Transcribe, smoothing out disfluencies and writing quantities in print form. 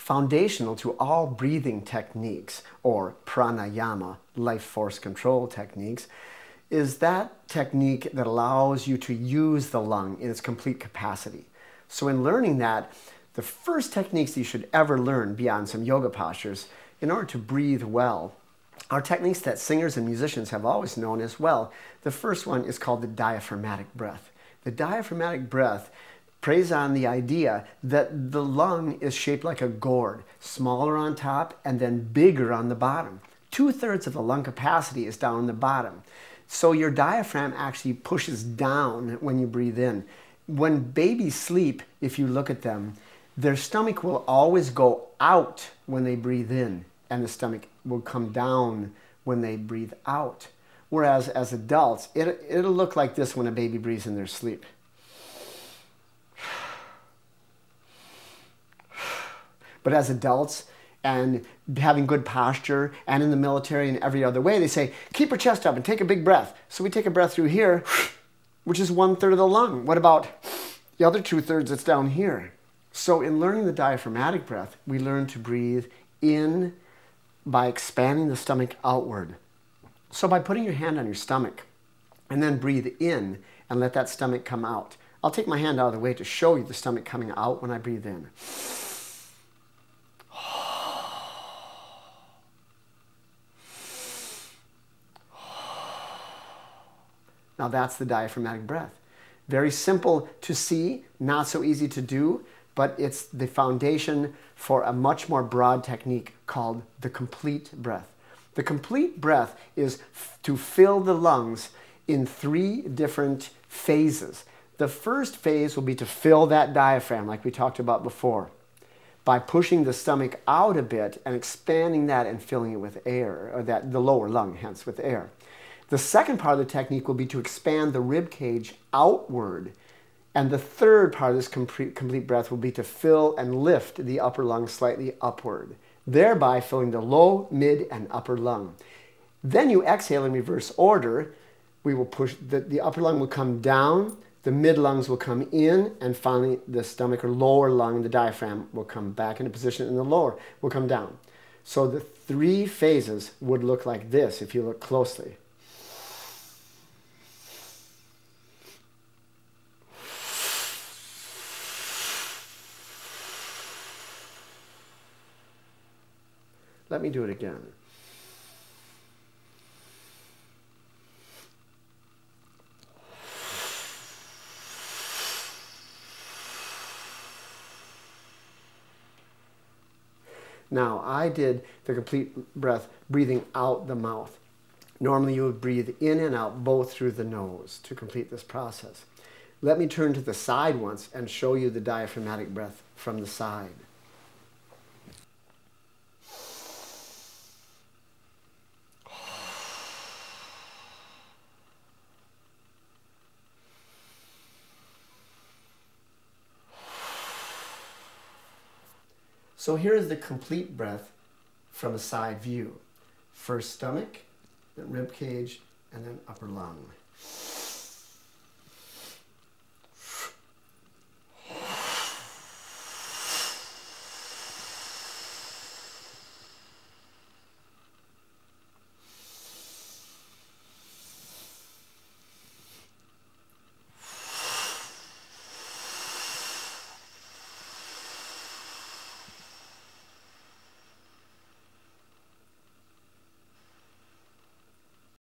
foundational to all breathing techniques, or pranayama, life force control techniques, is that technique that allows you to use the lung in its complete capacity. So in learning that, the first techniques that you should ever learn beyond some yoga postures in order to breathe well are techniques that singers and musicians have always known as well. The first one is called the diaphragmatic breath. The diaphragmatic breath preys on the idea that the lung is shaped like a gourd, smaller on top and then bigger on the bottom. 2/3 of the lung capacity is down in the bottom. So your diaphragm actually pushes down when you breathe in. When babies sleep, if you look at them, their stomach will always go out when they breathe in, and the stomach will come down when they breathe out. Whereas as adults, it'll look like this when a baby breathes in their sleep. But as adults, and having good posture, and in the military and every other way, they say, keep your chest up and take a big breath. So we take a breath through here, which is 1/3 of the lung. What about the other 2/3 that's down here? So in learning the diaphragmatic breath, we learn to breathe in by expanding the stomach outward. So by putting your hand on your stomach and then breathe in and let that stomach come out. I'll take my hand out of the way to show you the stomach coming out when I breathe in. Now that's the diaphragmatic breath. Very simple to see, not so easy to do, but it's the foundation for a much more broad technique called the complete breath. The complete breath is to fill the lungs in 3 different phases. The first phase will be to fill that diaphragm like we talked about before, by pushing the stomach out a bit and expanding that and filling it with air, or the lower lung, hence with air. The second part of the technique will be to expand the rib cage outward. And the third part of this complete breath will be to fill and lift the upper lung slightly upward, thereby filling the low, mid, and upper lung. Then you exhale in reverse order. We will push, the upper lung will come down, the mid lungs will come in, and finally the stomach or lower lung, the diaphragm, will come back into position, and the lower will come down. So the 3 phases would look like this if you look closely. Let me do it again. Now, I did the complete breath breathing out the mouth. Normally, you would breathe in and out both through the nose to complete this process. Let me turn to the side once and show you the diaphragmatic breath from the side. So here's the complete breath from a side view. First stomach, then rib cage, and then upper lung.